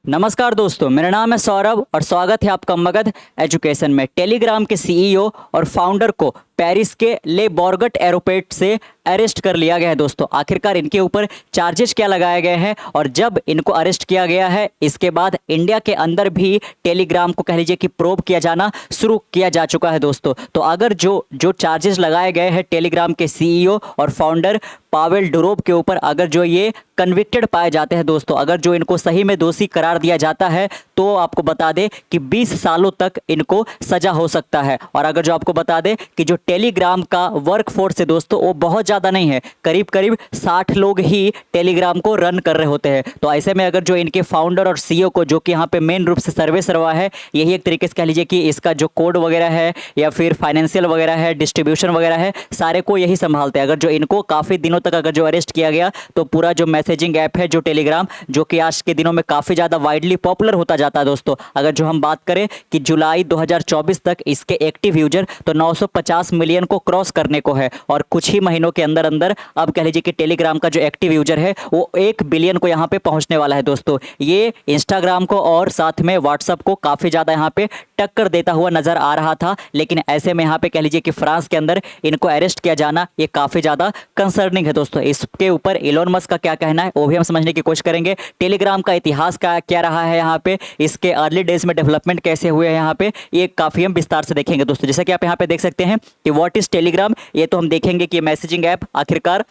नमस्कार दोस्तों, मेरा नाम है सौरभ और स्वागत है आपका मगध एजुकेशन में। टेलीग्राम के सीईओ और फाउंडर को पेरिस के ले बोर्गट एयरपोर्ट से अरेस्ट कर लिया गया है। दोस्तों आखिरकार इनके ऊपर चार्जेस क्या लगाए गए हैं और जब इनको अरेस्ट किया गया है इसके बाद इंडिया के अंदर भी टेलीग्राम को कह लीजिए कि प्रोब किया जाना शुरू किया जा चुका है। दोस्तों तो अगर जो चार्जेस लगाए गए हैं टेलीग्राम के सीईओ और फाउंडर पावेल डुरोब के ऊपर, अगर जो ये कन्विक्टेड पाए जाते हैं दोस्तों, अगर जो इनको सही में दोषी करार दिया जाता है तो आपको बता दें कि 20 सालों तक इनको सजा हो सकता है। और अगर जो आपको बता दें कि जो टेलीग्राम का वर्क फोर्स है दोस्तों वो बहुत ज़्यादा नहीं है, करीब करीब 60 लोग ही टेलीग्राम को रन कर रहे होते हैं। तो ऐसे में अगर जो इनके फाउंडर और सीईओ को, जो कि यहाँ पे मेन रूप से सर्विस रहा है, यही एक तरीके से कह लीजिए कि इसका जो कोड वगैरह है या फिर फाइनेंशियल वगैरह है, डिस्ट्रीब्यूशन वगैरह है, सारे को यही संभालते हैं। अगर जो इनको काफ़ी दिनों तक अगर जो अरेस्ट किया गया तो पूरा जो मैसेजिंग ऐप है जो टेलीग्राम, जो कि आज के दिनों में काफ़ी ज़्यादा वाइडली पॉपुलर होता जाता है दोस्तों, अगर जो हम बात करें कि जुलाई 2024 तक इसके एक्टिव यूजर तो 950 मिलियन को क्रॉस करने को है और कुछ ही महीनों के अंदर अंदर अब कह लीजिए कि टेलीग्राम का जो एक्टिव यूजर है वो 1 बिलियन को यहाँ पे पहुँचने वाला है। दोस्तों ये इंस्टाग्राम को और साथ में व्हाट्सअप को काफ़ी ज़्यादा यहाँ पे टक्कर देता हुआ नजर आ रहा था, लेकिन ऐसे में यहाँ पे कह लीजिए कि फ्रांस के अंदर इनको अरेस्ट किया जाना ये काफ़ी ज़्यादा कंसर्निंग है। दोस्तों इसके ऊपर एलोन मस्क का क्या कहना है वो भी हम समझने की कोशिश करेंगे। टेलीग्राम का इतिहास का क्या रहा है यहाँ पे, इसके अर्ली डेज में डेवलपमेंट कैसे हुए हैं यहाँ पे, ये काफ़ी हम विस्तार से देखेंगे। दोस्तों जैसा कि आप यहाँ पे देख सकते हैं कि व्हाट इज टेलीग्राम, ये तो हम देखेंगे कि मैसेजिंग ऐप आखिरकार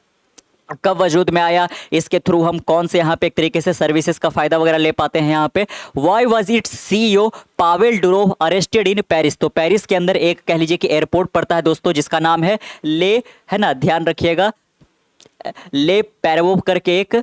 कब वजूद में आया, इसके थ्रू हम कौन से यहाँ पे एक तरीके से सर्विसेज का फायदा वगैरह ले पाते हैं यहाँ पे। Why was its CEO Pavel Durov arrested in Paris. तो पेरिस के अंदर एक कह लीजिए कि एयरपोर्ट पड़ता है दोस्तों जिसका नाम है ले, है ना, ध्यान रखिएगा, ले पैरवोव करके एक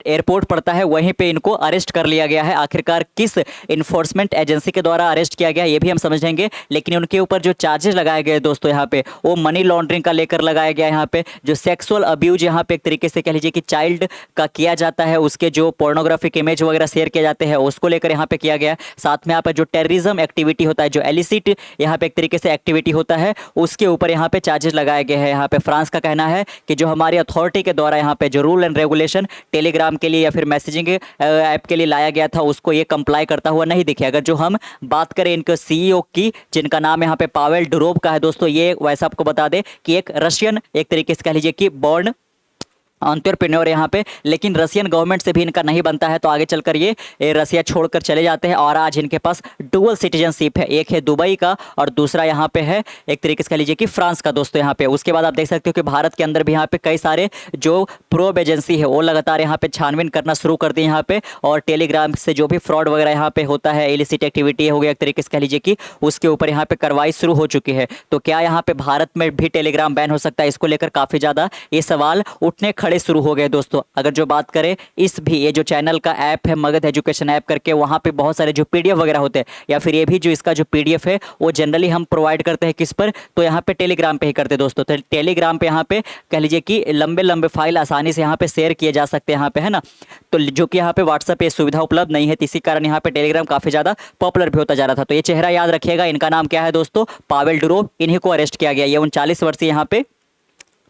एयरपोर्ट पड़ता है, वहीं पे इनको अरेस्ट कर लिया गया है। आखिरकार किस इन्फोर्समेंट एजेंसी के द्वारा अरेस्ट किया गया ये भी हम समझेंगे, लेकिन उनके ऊपर जो चार्जेस लगाए गए दोस्तों यहाँ पे वो मनी लॉन्ड्रिंग का लेकर लगाया गया। यहाँ पे जो सेक्सुअल अब्यूज यहाँ पे एक तरीके से कह लीजिए कि चाइल्ड का किया जाता है, उसके जो पोर्नोग्राफिक इमेज वगैरह शेयर किए जाते हैं उसको लेकर यहाँ पे किया गया। साथ में यहाँ पे जो टेररिज्म एक्टिविटी होता है, जो एलिसिट यहाँ पे एक तरीके से एक्टिविटी होता है, उसके ऊपर यहाँ पे चार्जेस लगाए गए हैं। यहाँ पे फ्रांस का कहना है कि जो हमारी अथॉरिटी के द्वारा यहाँ पे जो रूल एंड रेगुलेशन टेलीग्राम के लिए या फिर मैसेजिंग ऐप के लिए लाया गया था उसको ये कंप्लाई करता हुआ नहीं दिखे। अगर जो हम बात करें इनके सीईओ की, जिनका नाम यहाँ पे पावेल डुरोब का है दोस्तों, ये वैसा आपको बता दें कि एक रशियन एक तरीके से कह लीजिए कि बॉर्न एंटरप्रेन्योर यहाँ पे, लेकिन रशियन गवर्नमेंट से भी इनका नहीं बनता है तो आगे चलकर ये रसिया छोड़कर चले जाते हैं और आज इनके पास डुअल सिटीजनशिप है, एक है दुबई का और दूसरा यहाँ पे है एक तरीके से कह लीजिए कि फ्रांस का दोस्तों यहाँ पे। उसके बाद आप देख सकते हो कि भारत के अंदर भी यहाँ पे कई सारे जो प्रोब एजेंसी है वो लगातार यहाँ पे छानबीन करना शुरू कर दी यहाँ पे, और टेलीग्राम से जो भी फ्रॉड वगैरह यहाँ पे होता है, इलिसिट एक्टिविटी हो गया एक तरीके से कह लीजिए कि उसके ऊपर यहाँ पे कार्रवाई शुरू हो चुकी है। तो क्या यहाँ पे भारत में भी टेलीग्राम बैन हो सकता है, इसको लेकर काफ़ी ज़्यादा ये सवाल उठने खड़े शुरू हो गए दोस्तों। अगर जो बात करें इस भी ये जो चैनल का ऐप है मगध एजुकेशन ऐप करके, वहाँ पे बहुत सारे जो पीडीएफ वगैरह होते हैं या फिर ये भी जो इसका जो पीडीएफ है वो जनरली हम प्रोवाइड करते हैं किस पर, तो यहाँ पे टेलीग्राम पे ही करते हैं दोस्तों। तो टेलीग्राम पे यहाँ पे कह लीजिए कि लंबे लंबे फाइल आसानी से यहाँ पे शेयर किए जा सकते हैं यहाँ पे, है ना। तो जो कि यहाँ पे व्हाट्सएप पे सुविधा उपलब्ध नहीं है, इसी कारण यहाँ पे टेलीग्राम काफ़ी ज़्यादा पॉपुलर भी होता जा रहा था। तो ये चेहरा याद रखिएगा, इनका नाम क्या है दोस्तों, पावेल डुरोब। इन्हीं को अरेस्ट किया गया, ये 39 वर्षीय यहाँ पे,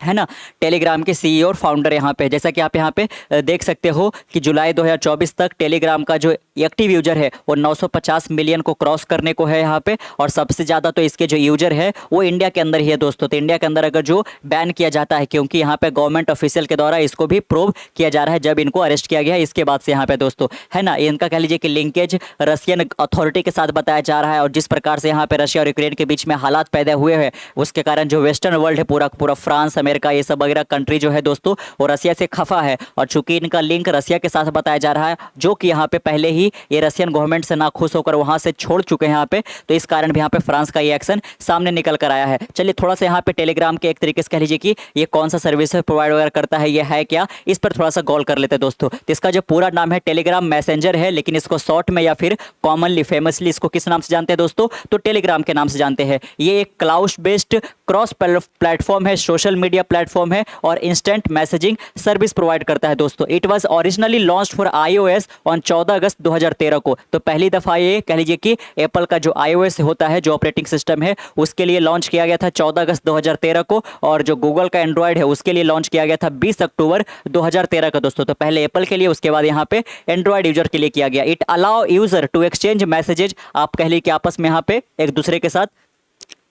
है ना, टेलीग्राम के सीईओ और फाउंडर यहाँ पे। जैसा कि आप यहाँ पे देख सकते हो कि जुलाई 2024 तक टेलीग्राम का जो एक्टिव यूजर है वो 950 मिलियन को क्रॉस करने को है यहाँ पे, और सबसे ज़्यादा तो इसके जो यूजर है वो इंडिया के अंदर ही है दोस्तों। तो इंडिया के अंदर अगर जो बैन किया जाता है, क्योंकि यहाँ पे गवर्नमेंट ऑफिशियल के द्वारा इसको भी प्रूव किया जा रहा है जब इनको अरेस्ट किया गया है, इसके बाद से यहाँ पे दोस्तों, है ना, इनका कह लीजिए कि लिंकेज रशियन अथॉरिटी के साथ बताया जा रहा है। और जिस प्रकार से यहाँ पे रशिया और यूक्रेन के बीच में हालात पैदा हुए हैं उसके कारण जो वेस्टर्न वर्ल्ड है पूरा पूरा फ्रांस, अमेरिका, ये सब वगैरह कंट्री जो है दोस्तों वो रसिया से खफा है। और चूंकि इनका लिंक रसिया के साथ बताया जा रहा है, जो कि यहाँ पे पहले ही ये रशियन गवर्नमेंट से नाखुश होकर वहां से छोड़ चुके हैं यहाँ पे, तो इस कारण भी यहाँ पे फ्रांस का ये एक्शन सामने निकल कर आया है। चलिए थोड़ा सा यहाँ पे टेलीग्राम के एक तरीके से कह लीजिए कि ये कौन सा सर्विस प्रोवाइड वगैरह करता है, ये है क्या, इस पर थोड़ा सा गौर कर लेते हैं दोस्तों। तो इसका जो पूरा नाम है टेलीग्राम मैसेंजर है, लेकिन इसको शॉर्ट में या फिर कॉमनली फेमसली इसको किस नाम से जानते हैं दोस्तों, तो टेलीग्राम के नाम से जानते हैं। ये एक क्लाउड बेस्ड क्रॉस प्लेटफॉर्म है सोशल मीडिया मीडिया प्लेटफॉर्म है और इंस्टेंट मैसेजिंग सर्विस प्रोवाइड करता है दोस्तों। It was originally launched for iOS on 14 अगस्त 2013 को। तो पहली दफा ये कह लीजिए कि एप्पल का जो iOS होता है, जो ऑपरेटिंग सिस्टम है, उसके लिए लॉन्च किया गया था 14 अगस्त 2013 को, और जो गूगल का एंड्रॉयड है उसके लिए लॉन्च किया गया था 20 अक्टूबर 2013 का दोस्तों। तो पहले एप्पल के लिए, उसके बाद यहाँ पे एंड्रॉयड यूजर के लिए किया गया। It allow user to exchange messages, आप कह लीजिए कि आपस में यहाँ पे एक दूसरे के साथ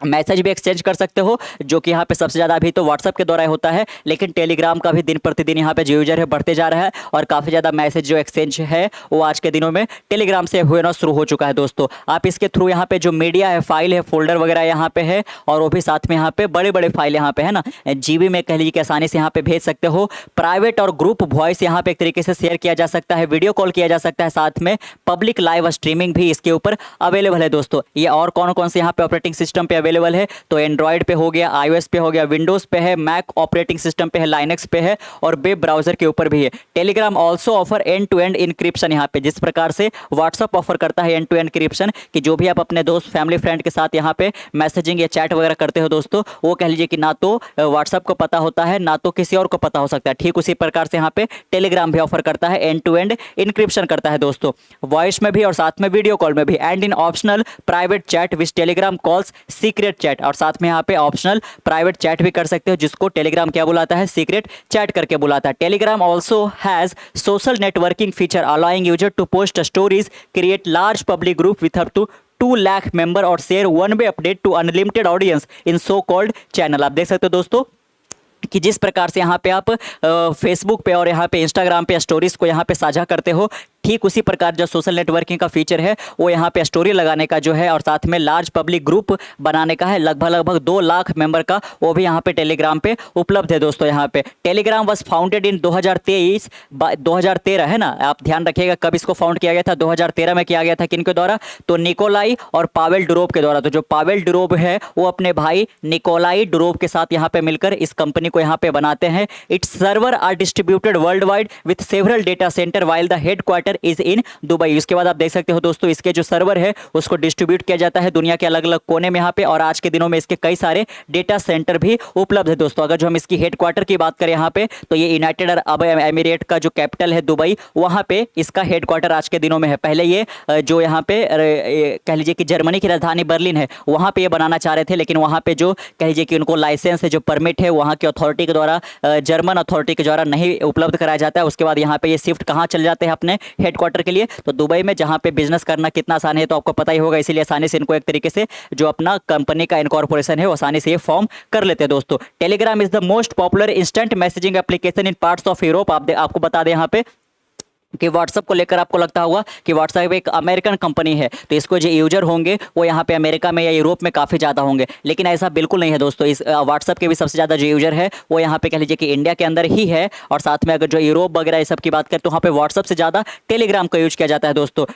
मैसेज भी एक्सचेंज कर सकते हो, जो कि यहाँ पे सबसे ज़्यादा अभी तो व्हाट्सअप के द्वारा होता है, लेकिन टेलीग्राम का भी दिन प्रतिदिन यहाँ पे जो यूजर है बढ़ते जा रहा है, और काफ़ी ज़्यादा मैसेज जो एक्सचेंज है वो आज के दिनों में टेलीग्राम से होना शुरू हो चुका है दोस्तों। आप इसके थ्रू यहाँ पे जो मीडिया है, फाइल है, फोल्डर वगैरह यहाँ पे है, और वो भी साथ में यहाँ पे बड़े बड़े फाइल यहाँ पे है ना, जीबी में कह लीजिए कि आसानी से यहाँ पे भेज सकते हो। प्राइवेट और ग्रुप वॉइस यहाँ पे एक तरीके से शेयर किया जा सकता है, वीडियो कॉल किया जा सकता है, साथ में पब्लिक लाइव स्ट्रीमिंग भी इसके ऊपर अवेलेबल है दोस्तों। ये और कौन कौन से यहाँ पे ऑपरेटिंग सिस्टम पे अवेलेबल है, तो एंड्रॉयड पे हो गया, iOS पे हो गया, विंडोज पे है, मैक ऑपरेटिंग सिस्टम पे है, लाइनक्स पे है, और वेब ब्राउजर के ऊपर भी है। Telegram also offer end to end encryption, यहाँ पे जिस प्रकार से व्हाट्सअप ऑफर करता है एंड टू एंड इंक्रिप्शन, कि जो भी आप अपने दोस्त, फैमिली, फ्रेंड के साथ यहाँ पे मैसेजिंग या चैट वगैरह करते हो दोस्तों, वो कह लीजिए कि ना तो व्हाट्सअप को पता होता है, ना तो किसी और को पता हो सकता है। ठीक उसी प्रकार से यहाँ पे टेलीग्राम भी ऑफर करता है, एंड टू एंड इंक्रिप्शन करता है दोस्तों, वॉइस में भी और साथ में वीडियो कॉल में भी। And in optional private chat which Telegram calls secret chat, और साथ में यहाँ पे ऑप्शनल प्राइवेट चैट भी कर सकते हो, जिसको टेलीग्राम क्या बुलाता है, सीक्रेट चैट करके बुलाता है। Telegram also has social networking feature allowing user to post stories, create large public group with up to 2 lakh member और share one way update to unlimited audience in so called channel. आप देख सकते हो दोस्तों कि जिस प्रकार से यहाँ पे आप फेसबुक पे और यहाँ पे इंस्टाग्राम पे स्टोरीज को यहाँ पे साझा करते हो, ठीक उसी प्रकार जो सोशल नेटवर्किंग का फीचर है वो यहाँ पे स्टोरी लगाने का जो है, और साथ में लार्ज पब्लिक ग्रुप बनाने का है, लगभग 2 लाख मेंबर का, वो भी यहाँ पे टेलीग्राम पे उपलब्ध है दोस्तों। यहाँ पे टेलीग्राम वाज फाउंडेड इन 2013 है ना, आप ध्यान रखिएगा कब इसको फाउंड किया गया था, 2013 में किया गया था। किनके द्वारा, तो निकोलाई और पावेल डुरोव के द्वारा। तो जो पावेल डुरोव है वो अपने भाई निकोलाई डुरोव के साथ यहाँ पे मिलकर इस कंपनी को यहाँ पे बनाते हैं। It's server are distributed world wide with several data center while the headquarter is in Dubai. उसके बाद आप देख सकते हो दोस्तों, इसके जो सर्वर है उसको डिस्ट्रीब्यूट किया जाता है दुनिया के अलग अलग कोने में यहाँ पे, और आज के दिनों में इसके कई सारे डेटा सेंटर भी उपलब्ध है दोस्तों। अगर जो हम इसकी हेडक्वार्टर की बात करें यहाँ पे, तो ये यूनाइटेड अरब एमिरेट का जो कैपिटल है दुबई, वहाँ पे इसका हेडक्वार्टर आज के दिनों में है। पहले ये जो यहाँ पे कह लीजिए कि जर्मनी की राजधानी बर्लिन है, वहाँ पे ये बनाना चाह रहे थे, लेकिन वहाँ पे जो कह लीजिए कि उनको लाइसेंस है, जो परमिट है वहाँ की अथॉरिटी के द्वारा, जर्मन अथॉरिटी के द्वारा नहीं उपलब्ध कराया जाता है। उसके बाद यहाँ पे ये शिफ्ट कहाँ चल जाते हैं अपने हेडक्वार्टर के लिए, तो दुबई में, जहाँ पे बिजनेस करना कितना आसान है तो आपको पता ही होगा, इसीलिए आसानी से इनको एक तरीके से जो अपना कंपनी का इनकॉर्पोरेशन है वो आसानी से ये फॉर्म कर लेते हैं दोस्तों। Telegram is the most popular instant messaging application in parts of Europe. आपको बता दें यहाँ पे कि व्हाट्सअप को लेकर आपको लगता होगा कि व्हाट्सएप एक अमेरिकन कंपनी है, तो इसको जो यूजर होंगे वो यहाँ पे अमेरिका में या यूरोप में काफ़ी ज़्यादा होंगे, लेकिन ऐसा बिल्कुल नहीं है दोस्तों। इस व्हाट्सएप के भी सबसे ज़्यादा जो यूजर है वो यहाँ पे कह लीजिए कि इंडिया के अंदर ही है, और साथ में अगर जो यूरोप वगैरह ये सब की बात करें तो वहाँ पे व्हाट्सएप से ज़्यादा टेलीग्राम का यूज किया जाता है दोस्तों।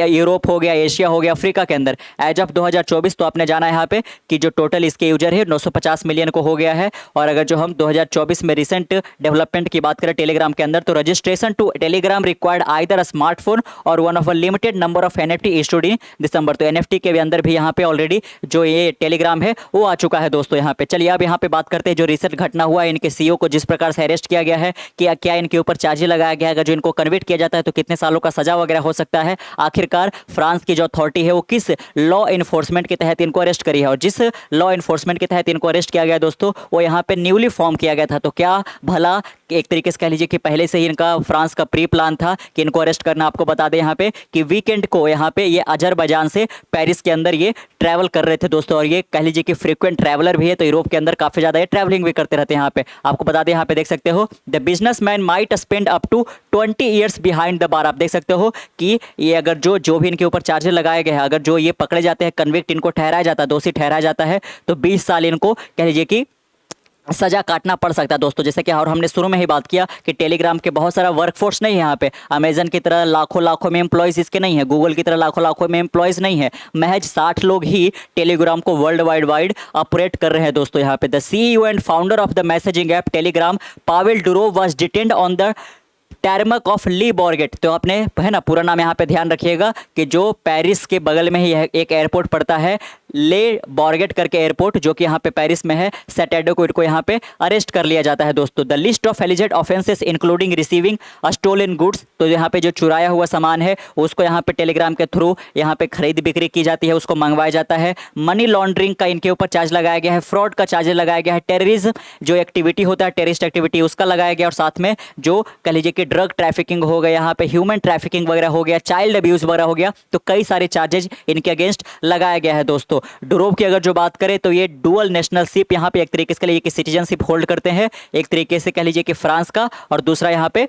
यूरोप हो गया, एशिया हो गया, अफ्रीका के अंदर। एज ऑफ 2024 तो आपने जाना है यहाँ पे कि जो टोटल इसके यूजर है 950 मिलियन को हो गया है। और अगर जो हम 2024 में रिसेंट डेवलपमेंट की बात करें टेलीग्राम के अंदर, तो registration to Telegram required either smartphone और one of a limited number of NFT issued in December. तो NFT के भी अंदर भी यहाँ पे ऑलरेडी जो ये टेलीग्राम है वो आ चुका है दोस्तों यहाँ पे। चलिए अब यहाँ पे बात करते हैं जो रिसेंट घटना हुआ है, इनके CEO को जिस प्रकार से अरेस्ट किया गया है, कि क्या इनके ऊपर चार्जेस लगाया गया है, अगर जो इनको कन्विक्ट किया जाता है तो कितने सालों का सजा वगैरह हो सकता है। आखिरकार फ्रांस की जो अथॉरिटी है वो किस लॉ इन्फोर्समेंट के तहत इनको अरेस्ट करी है, और जिस लॉ इन्फोर्समेंट के तहत इनको अरेस्ट किया गया दोस्तों वो यहाँ पे न्यूली फॉर्म किया गया था। तो क्या भला एक तरीके से कह लीजिए कि पहले से ही इनका फ्रांस का प्री प्लान था कि इनको अरेस्ट करना। आपको बता दें यहाँ पे कि वीकेंड को यहाँ पे ये अजरबैजान से पेरिस के अंदर ये ट्रैवल कर रहे थे दोस्तों, और ये कह लीजिए कि फ्रीक्वेंट ट्रैवलर भी है, तो यूरोप के अंदर काफी ज्यादा ये ट्रैवलिंग भी करते रहते हैं यहाँ पे। आपको बता दें यहाँ पे देख सकते हो, the businessman might spend up to 20 years behind the bar. आप देख सकते हो कि ये अगर जो भी इनके ऊपर चार्जेस लगाए गए हैं, अगर जो ये पकड़े जाते हैं, कन्विक्ट इनको ठहराया जाता है, दोषी ठहराया जाता है, तो 20 साल इनको कह लीजिए कि सजा काटना पड़ सकता है दोस्तों। जैसे कि और हमने शुरू में ही बात किया कि टेलीग्राम के बहुत सारा वर्कफोर्स नहीं है यहाँ पे, अमेजन की तरह लाखों में एम्प्लॉयज़ इसके नहीं है, गूगल की तरह लाखों में एम्प्लॉयज़ नहीं है, महज 60 लोग ही टेलीग्राम को वर्ल्ड वाइड ऑपरेट कर रहे हैं दोस्तों यहाँ पे। The CEO and founder of the messaging app Telegram Pavel Durov was detained on the tarmac of Le Bourget. तो अपने है ना पूरा नाम यहाँ पे ध्यान रखिएगा कि जो पेरिस के बगल में ही एक एयरपोर्ट पड़ता है ले बॉर्गेट करके एयरपोर्ट जो कि यहाँ पे पेरिस में है, सैटरडे को इनको यहाँ पे अरेस्ट कर लिया जाता है दोस्तों। The list of alleged offences including receiving stolen goods, तो यहाँ पे जो चुराया हुआ सामान है उसको यहाँ पे टेलीग्राम के थ्रू यहाँ पे खरीद बिक्री की जाती है, उसको मंगवाया जाता है। मनी लॉन्ड्रिंग का इनके ऊपर चार्ज लगाया गया है, फ्रॉड का चार्ज लगाया गया है, टेररिज्म जो एक्टिविटी होता है, टेररिस्ट एक्टिविटी उसका लगाया गया, और साथ में जो कह लीजिए कि ड्रग ट्रैफिकिंग हो गया, यहाँ पे ह्यूमन ट्रैफिकिंग वगैरह हो गया, चाइल्ड अब्यूज वगैरह हो गया, तो कई सारे चार्जेज इनके अगेंस्ट लगाया गया है दोस्तों। डुरोव की अगर जो बात करें तो ये डुअल नेशनलशिप यहाँ पे एक तरीके से कह लीजिए कि सिटीजनशिप होल्ड करते हैं, एक तरीके से कह लीजिए कि फ्रांस का और दूसरा यहाँ पे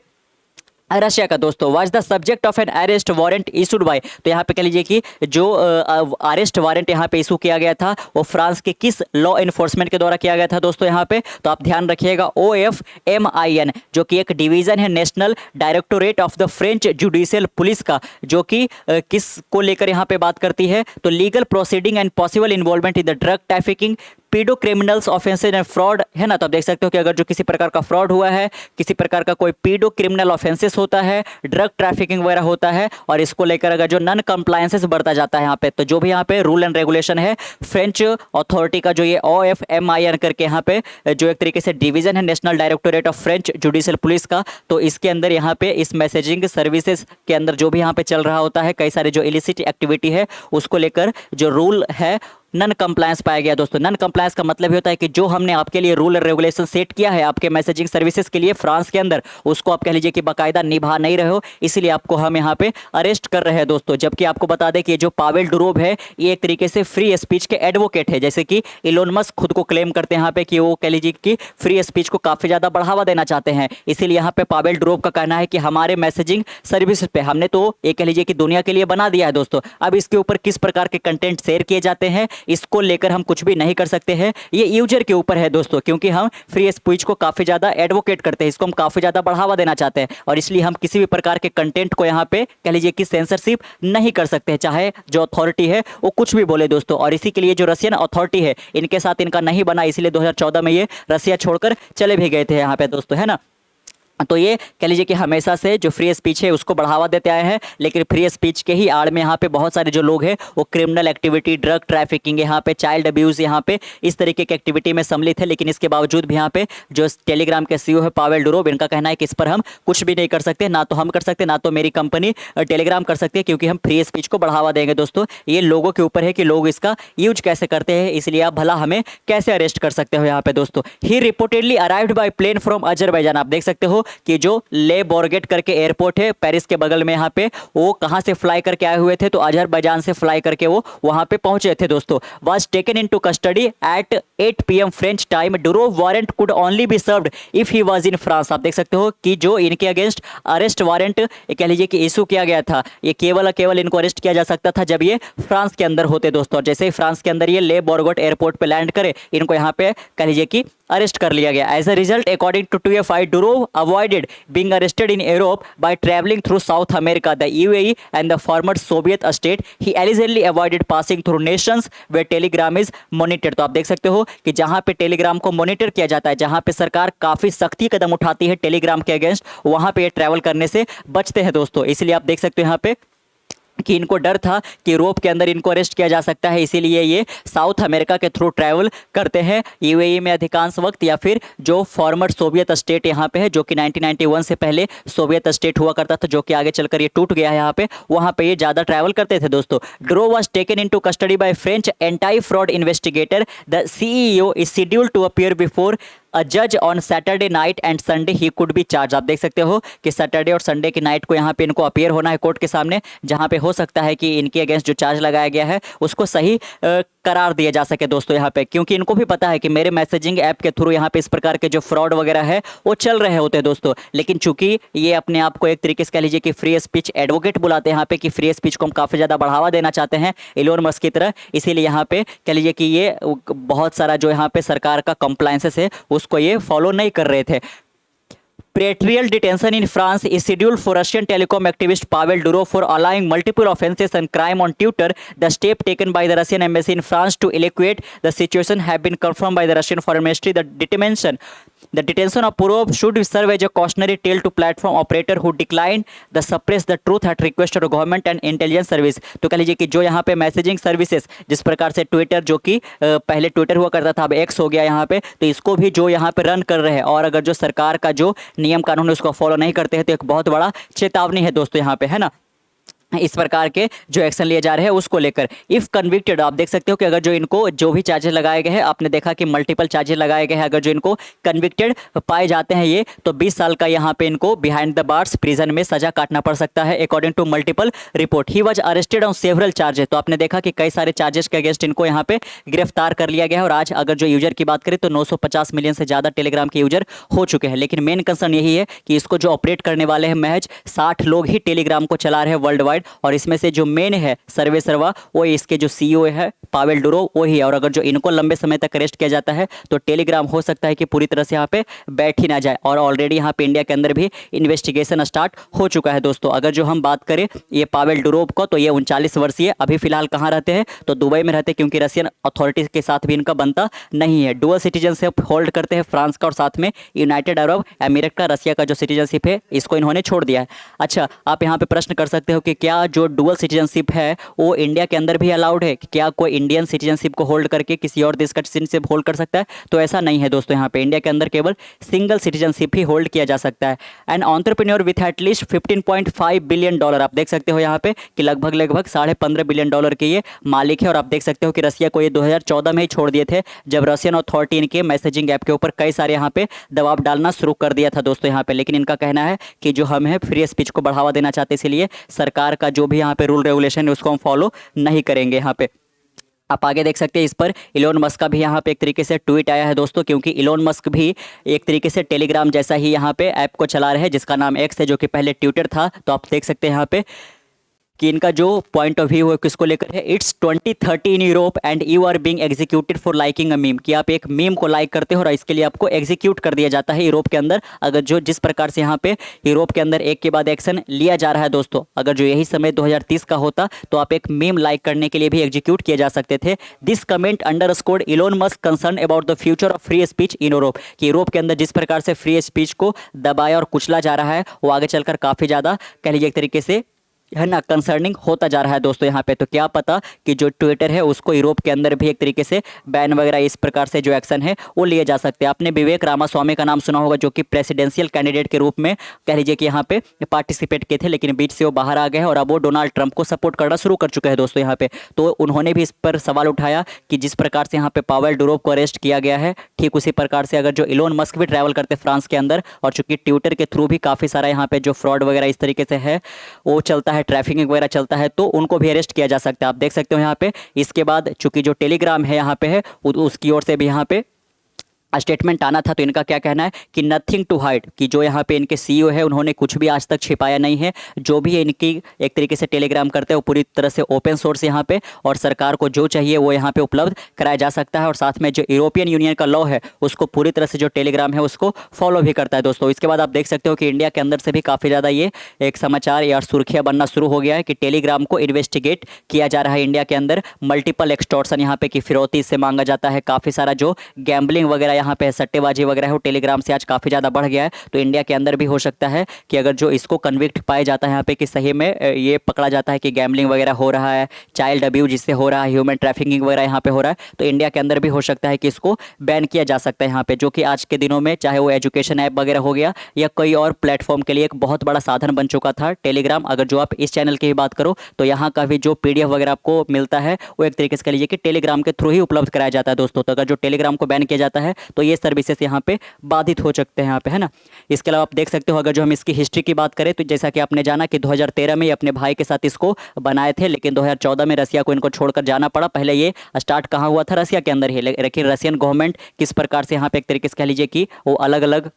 रशिया का दोस्तों। Was the subject of an arrest warrant issued by, तो यहाँ पे कह लीजिए कि जो अरेस्ट वारंट यहाँ पे इशू किया गया था वो फ्रांस के किस लॉ इन्फोर्समेंट के द्वारा किया गया था दोस्तों यहाँ पे, तो आप ध्यान रखिएगा OFMIN जो कि एक डिवीजन है national directorate of the French judicial police का, जो कि किस को लेकर यहाँ पे बात करती है, तो legal proceeding and possible involvement in the drug trafficking, पीडो criminals offences and fraud है ना। तो आप देख सकते हो कि अगर जो किसी प्रकार का फ्रॉड हुआ है, किसी प्रकार का कोई पीडो क्रिमिनल ऑफेंसेस होता है, ड्रग ट्रैफिकिंग वगैरह होता है, और इसको लेकर अगर जो नन कंप्लायंसेस बढ़ता जाता है यहाँ पे, तो जो भी यहाँ पे रूल एंड रेगुलेशन है फ्रेंच अथॉरिटी का, जो ये OFMIN करके यहाँ पे जो एक तरीके से डिवीजन है national directorate of French judicial police का, तो इसके अंदर यहाँ पे इस मैसेजिंग सर्विसेज के अंदर जो भी यहाँ पे चल रहा होता है, कई सारे जो इलिसिट एक्टिविटी है उसको लेकर जो रूल है नन कंप्लायंस पाया गया दोस्तों। नन कंप्लायंस का मतलब ये होता है कि जो हमने आपके लिए रूल और रेगुलेशन सेट किया है आपके मैसेजिंग सर्विसेज के लिए फ्रांस के अंदर, उसको आप कह लीजिए कि बाकायदा निभा नहीं रहे हो, इसीलिए आपको हम यहाँ पे अरेस्ट कर रहे हैं दोस्तों। जबकि आपको बता दें कि ये जो पावेल डुरोव है ये एक तरीके से फ्री स्पीच के एडवोकेट है, जैसे कि इलोन मस्क खुद को क्लेम करते हैं यहाँ पे कि वो कह लीजिए कि फ्री स्पीच को काफी ज्यादा बढ़ावा देना चाहते हैं। इसीलिए यहाँ पे पावेल डुरोव का कहना है कि हमारे मैसेजिंग सर्विस पे हमने तो ये कह लीजिए कि दुनिया के लिए बना दिया है दोस्तों, अब इसके ऊपर किस प्रकार के कंटेंट शेयर किए जाते हैं इसको लेकर हम कुछ भी नहीं कर सकते हैं, ये यूजर के ऊपर है दोस्तों, क्योंकि हम फ्री स्पीच को काफी ज्यादा एडवोकेट करते हैं, इसको हम काफी ज्यादा बढ़ावा देना चाहते हैं, और इसलिए हम किसी भी प्रकार के कंटेंट को यहाँ पे कह लीजिए कि सेंसरशिप नहीं कर सकते हैं, चाहे जो अथॉरिटी है वो कुछ भी बोले दोस्तों। और इसी के लिए जो रशियन अथॉरिटी है इनके साथ इनका नहीं बना, इसलिए 2014 में ये रशिया छोड़कर चले भी गए थे यहाँ पे दोस्तों, है ना। तो ये कह लीजिए कि हमेशा से जो फ्री स्पीच है उसको बढ़ावा देते आए हैं, लेकिन फ्री स्पीच के ही आड़ में यहाँ पे बहुत सारे जो लोग हैं वो क्रिमिनल एक्टिविटी, ड्रग ट्रैफिकिंग, यहाँ पे चाइल्ड अब्यूज़, यहाँ पे इस तरीके की एक्टिविटी में सम्मिलित है। लेकिन इसके बावजूद भी यहाँ पे जो टेलीग्राम के CEO है पावेल डुरोव, इनका कहना है कि इस पर हम कुछ भी नहीं कर सकते, ना तो हम कर सकते ना तो मेरी कंपनी टेलीग्राम कर सकती है, क्योंकि हम फ्री स्पीच को बढ़ावा देंगे दोस्तों। ये लोगों के ऊपर है कि लोग इसका यूज कैसे करते हैं, इसलिए आप भला हमें कैसे अरेस्ट कर सकते हो यहाँ पे दोस्तों। He reportedly arrived by plane from Azerbaijan, आप देख सकते हो कि जो ले बॉर्गेट करके एयरपोर्ट है पेरिस के बगल में, यहाँ पे वो कहाँ से फ्लाई करके आए हुए थे, तो अजरबैजान से फ्लाई करके वो वहाँ पे पहुंचे थे दोस्तों। Was taken into custody at 8 PM French time, Durov warrant could only be served if he was in France. आप देख सकते हो कि जो इनके अगेंस्ट अरेस्ट वारंट कह लीजिए कि इशू किया गया था, ये केवल इनको अरेस्ट किया जा सकता था जब ये फ्रांस के अंदर होते दोस्तों। और जैसे ही फ्रांस के अंदर ये ले बॉर्गेट एयरपोर्ट पे लैंड करे, इनको यहाँ पे कह लीजिए कि अरेस्ट कर लिया गया। As a result according to TFI, Durov avoided being arrested in Europe by traveling through South America, the UAE and the former Soviet state. He allegedly avoided passing through nations where Telegram is monitored. तो आप देख सकते हो कि जहां पे Telegram को monitor किया जाता है, जहां पे सरकार काफी सख्ती कदम उठाती है टेलीग्राम के अगेंस्ट, वहां पे ये ट्रैवल करने से बचते हैं दोस्तों। इसलिए आप देख सकते हो यहाँ पे कि इनको डर था कि यूरोप के अंदर इनको अरेस्ट किया जा सकता है, इसीलिए ये साउथ अमेरिका के थ्रू ट्रैवल करते हैं UAE में अधिकांश वक्त, या फिर जो फॉर्मर सोवियत स्टेट यहाँ पे है, जो कि 1991 से पहले सोवियत स्टेट हुआ करता था, जो कि आगे चलकर ये टूट गया है यहाँ पे, वहाँ पे ये ज़्यादा ट्रैवल करते थे दोस्तों। Durov was taken into custody by French anti fraud investigator, the CEO is scheduled to appear before a जज on Saturday night and Sunday he could be charge. आप देख सकते हो कि सैटरडे और संडे की नाइट को यहाँ पे इनको अपीयर होना है कोर्ट के सामने, जहाँ पे हो सकता है कि इनके अगेंस्ट जो चार्ज लगाया गया है उसको सही करार दिया जा सके दोस्तों यहाँ पे, क्योंकि इनको भी पता है कि मेरे मैसेजिंग ऐप के थ्रू यहाँ पे इस प्रकार के जो फ्रॉड वगैरह है वो चल रहे होते हैं दोस्तों। लेकिन चूंकि ये अपने आप को एक तरीके से कह लीजिए कि फ्री स्पीच एडवोकेट बुलाते हैं यहाँ पे, कि फ्री स्पीच को हम काफ़ी ज़्यादा बढ़ावा देना चाहते हैं इलोन मस्क की तरह, इसीलिए यहाँ पे कह लीजिए कि ये बहुत सारा जो यहाँ पे सरकार का कंप्लायंसेस है उसको ये फॉलो नहीं कर रहे थे। Pretrial detention in France is scheduled for Russian telecom activist Pavel Durov for allowing multiple offenses and crime on Twitter. The step taken by the Russian embassy in France to evaluate the situation have been confirmed by the Russian Foreign Ministry. The detention the detention of पूर्व should serve as a cautionary tale to platform operator who decline the suppress the truth at request of government and intelligence service. तो कह लीजिए कि जो यहाँ पे messaging services, जिस प्रकार से ट्विटर, जो कि पहले ट्विटर हुआ करता था अब एक्स हो गया यहाँ पे, तो इसको भी जो यहाँ पे रन कर रहे हैं और अगर जो सरकार का जो नियम कानून है उसको फॉलो नहीं करते हैं तो एक बहुत बड़ा चेतावनी है दोस्तों यहाँ पे, है ना, इस प्रकार के जो एक्शन लिए जा रहे हैं उसको लेकर। इफ कन्विक्टेड, आप देख सकते हो कि अगर जो इनको जो भी चार्जेस लगाए गए हैं, आपने देखा कि मल्टीपल चार्जेस लगाए गए हैं, अगर जो इनको कन्विक्टेड पाए जाते हैं ये, तो 20 साल का यहाँ पे इनको बिहाइंड द बार्स प्रिजन में सजा काटना पड़ सकता है according to multiple report. He was arrested on several charges, तो आपने देखा कि कई सारे चार्जेस के अगेंस्ट इनको यहाँ पे गिरफ्तार कर लिया गया है। और आज अगर जो यूजर की बात करें तो 950 मिलियन से ज़्यादा टेलीग्राम के यूजर हो चुके हैं। लेकिन मेन कंसर्न यही है कि इसको जो ऑपरेट करने वाले हैं महज 60 लोग ही टेलीग्राम को चला रहे हैं वर्ल्ड वाइड, और इसमें से जो मेन है सर्वे सर्वा वो इसके जो सीईओ है पावेल डुरोव वो ही है। और अगर जो इनको लंबे समय तक अरेस्ट किया जाता है तो टेलीग्राम हो सकता है कि पूरी तरह से यहाँ पे बैठ ही ना जाए। और ऑलरेडी यहाँ पे इंडिया के अंदर भी इन्वेस्टिगेशन स्टार्ट हो चुका है दोस्तों। अगर जो हम बात करें ये पावेल डुरोव को, तो ये 39 वर्षीय, अभी फिलहाल कहाँ रहते हैं तो दुबई में रहते हैं, क्योंकि रशियन अथॉरिटीज के साथ भी इनका बनता नहीं है। डुअल सिटीजनशिप होल्ड करते हैं फ्रांस का और साथ में यूनाइटेड अरब अमीरात का। रशिया का जो सिटीजनशिप है इसको इन्होंने छोड़ दिया है। अच्छा, आप यहाँ पे प्रश्न कर सकते हो कि क्या जो डुअल सिटीजनशिप है वो इंडिया के अंदर भी अलाउड है, कि क्या कोई इंडियन सिटीजनशिप को होल्ड करके किसी और देश का सिटीजनशिप होल्ड कर सकता है? तो ऐसा नहीं है दोस्तों, यहाँ पे इंडिया के अंदर केवल सिंगल सिटीजनशिप ही होल्ड किया जा सकता है। And entrepreneur with at least $15.5 billion, आप देख सकते हो यहाँ पे कि लगभग 15.5 बिलियन डॉलर के ये मालिक है। और आप देख सकते हो कि रसिया को ये 2014 में ही छोड़ दिए थे, जब रशियन अथॉरिटी इनके मैसेजिंग ऐप के ऊपर कई सारे यहाँ पे दबाव डालना शुरू कर दिया था दोस्तों यहाँ पे। लेकिन इनका कहना है कि जो हम है फ्री स्पीच को बढ़ावा देना चाहते हैं, इसलिए सरकार का जो भी यहाँ पे रूल रेगुलेशन है उसको हम फॉलो नहीं करेंगे यहाँ पे। आप आगे देख सकते हैं इस पर इलोन मस्क का भी यहाँ पे एक तरीके से ट्वीट आया है दोस्तों, क्योंकि इलोन मस्क भी एक तरीके से टेलीग्राम जैसा ही यहाँ पे ऐप को चला रहे हैं जिसका नाम एक्स है, जो कि पहले ट्विटर था। तो आप देख सकते हैं यहाँ पे कि इनका जो पॉइंट ऑफ व्यू है किसको लेकर है। It's 2030 in Europe and you are being executed for liking a meme, कि आप एक मीम को लाइक करते हो और इसके लिए आपको एग्जीक्यूट कर दिया जाता है यूरोप के अंदर। अगर जो जिस प्रकार से यहाँ पे यूरोप के अंदर एक के बाद एक्शन लिया जा रहा है दोस्तों, अगर जो यही समय 2030 का होता तो आप एक मीम लाइक करने के लिए भी एग्जीक्यूट किए जा सकते थे। This comment underscored Elon Musk concern about the future of free speech in Europe, कि यूरोप के अंदर जिस प्रकार से फ्री स्पीच को दबाया और कुचला जा रहा है वो आगे चलकर काफ़ी ज़्यादा कह लीजिए एक तरीके से है ना कंसर्निंग होता जा रहा है दोस्तों यहाँ पे। तो क्या पता कि जो ट्विटर है उसको यूरोप के अंदर भी एक तरीके से बैन वगैरह इस प्रकार से जो एक्शन है वो लिए जा सकते हैं। आपने विवेक रामास्वामी का नाम सुना होगा, जो कि प्रेसिडेंशियल कैंडिडेट के रूप में कह लीजिए कि यहाँ पे पार्टिसिपेट किए थे, लेकिन बीच से वो बाहर आ गए हैं और अब वो डोनाल्ड ट्रंप को सपोर्ट करना शुरू कर चुके हैं दोस्तों यहाँ पे। तो उन्होंने भी इस पर सवाल उठाया कि जिस प्रकार से यहाँ पे पावेल डुरोव को अरेस्ट किया गया है, ठीक उसी प्रकार से अगर जो इलोन मस्क भी ट्रैवल करते फ्रांस के अंदर, और चूंकि ट्विटर के थ्रू भी काफ़ी सारा यहाँ पे जो फ्रॉड वगैरह इस तरीके से है वो चलता है, ट्रैफिकिंग वगैरह चलता है, तो उनको भी अरेस्ट किया जा सकता है। आप देख सकते हो यहाँ पे। इसके बाद चूंकि जो टेलीग्राम है यहाँ पे है उसकी ओर से भी यहाँ पे स्टेटमेंट आना था, तो इनका क्या कहना है कि नथिंग टू हाइड, कि जो यहाँ पे इनके सीईओ है उन्होंने कुछ भी आज तक छिपाया नहीं है। जो भी इनकी एक तरीके से टेलीग्राम करते हैं वो पूरी तरह से ओपन सोर्स यहाँ पे, और सरकार को जो चाहिए वो यहाँ पे उपलब्ध कराया जा सकता है। और साथ में जो यूरोपियन यूनियन का लॉ है उसको पूरी तरह से जो टेलीग्राम है उसको फॉलो भी करता है दोस्तों। इसके बाद आप देख सकते हो कि इंडिया के अंदर से भी काफ़ी ज़्यादा ये एक समाचार या सुर्खियाँ बनना शुरू हो गया है कि टेलीग्राम को इन्वेस्टिगेट किया जा रहा है इंडिया के अंदर। मल्टीपल एक्सटॉर्शन यहाँ पे की फिरौती से मांगा जाता है, काफ़ी सारा जो गैम्बलिंग वगैरह यहाँ पे सट्टेबाजी वगैरह है वो टेलीग्राम से आज काफ़ी ज़्यादा बढ़ गया है। तो इंडिया के अंदर भी हो सकता है कि अगर जो इसको कन्विक्ट पाया जाता है यहाँ पे कि सही में ये पकड़ा जाता है कि गैम्बलिंग वगैरह हो रहा है, चाइल्ड अब्यूज जिससे हो रहा है, ह्यूमन ट्रैफिकिंग वगैरह यहाँ पे हो रहा है, तो इंडिया के अंदर भी हो सकता है कि इसको बैन किया जा सकता है यहाँ पे, जो कि आज के दिनों में चाहे वो एजुकेशन ऐप वगैरह हो गया या कोई और प्लेटफॉर्म के लिए एक बहुत बड़ा साधन बन चुका था टेलीग्राम। अगर जो आप इस चैनल की भी बात करो तो यहाँ का भी जो PDF वगैरह आपको मिलता है वो एक तरीके से कह लीजिए कि टेलीग्राम के थ्रू ही उपलब्ध कराया जाता है दोस्तों। तो अगर जो टेलीग्राम को बैन किया जाता है तो ये सर्विसेज यहाँ पे बाधित हो सकते हैं यहाँ पे, है ना। इसके अलावा आप देख सकते हो अगर जो हम इसकी हिस्ट्री की बात करें तो जैसा कि आपने जाना कि 2013 में अपने भाई के साथ इसको बनाए थे, लेकिन 2014 में रसिया को इनको छोड़कर जाना पड़ा। पहले ये स्टार्ट कहाँ हुआ था, रसिया के अंदर ही, लेकिन रशियन गवर्नमेंट किस प्रकार से यहाँ पे एक तरीके से कह लीजिए कि वो अलग अलग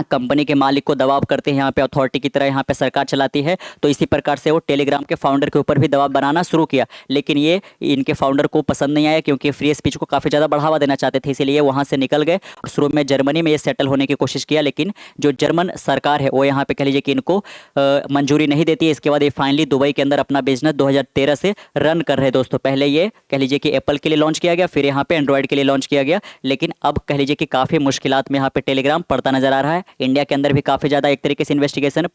कंपनी के मालिक को दबाव करते हैं, यहाँ पे अथॉरिटी की तरह यहाँ पे सरकार चलाती है। तो इसी प्रकार से वो टेलीग्राम के फाउंडर के ऊपर भी दबाव बनाना शुरू किया, लेकिन ये इनके फाउंडर को पसंद नहीं आया, क्योंकि फ्री स्पीच को काफ़ी ज़्यादा बढ़ावा देना चाहते थे, इसीलिए वहाँ से निकल गए और शुरू में जर्मनी में ये सेटल होने की कोशिश किया। लेकिन जो जर्मन सरकार है वो यहाँ पे कह लीजिए कि इनको मंजूरी नहीं देती है। इसके बाद ये फाइनली दुबई के अंदर अपना बिजनेस 2013 से रन कर रहे हैं दोस्तों। पहले ये कह लीजिए कि एप्पल के लिए लॉन्च किया गया, फिर यहाँ पे एंड्रॉयड के लिए लॉन्च किया गया, लेकिन अब कह लीजिए कि काफ़ी मुश्किलात में यहाँ पे टेलीग्राम पड़ता नजर आ रहा है। इंडिया के अंदर भी काफ़ी ज़्यादा एक तरीके से इन्वेस्टिगेशन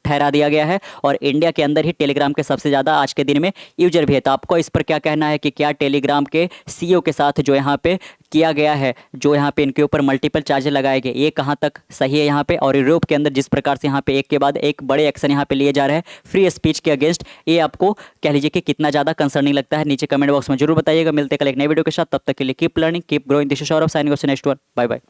ठहरा दिया गया है, और इंडिया के अंदर ही टेलीग्राम के सबसे ज़्यादा आज के दिन में यूजर भी है। तो आपको इस पर क्या कहना है कि क्या टेलीग्राम के सीईओ के साथ जो यहाँ पे किया गया है, जो यहाँ पे इनके ऊपर मल्टीपल चार्जेस लगाए गए, ये कहाँ तक सही है यहाँ पे? और यूरोप के अंदर जिस प्रकार से यहाँ पे एक के बाद एक बड़े एक्शन यहाँ पे लिए जा रहे हैं फ्री स्पीच के अगेंस्ट, ये आपको कह लीजिए कि कितना ज़्यादा कंसर्निंग लगता है? नीचे कमेंट बॉक्स में जरूर बताइएगा। मिलते कल एक नए वीडियो के साथ, तब तक के लिए keep learning, keep growing. This is Saurabh signing off next one. Bye bye.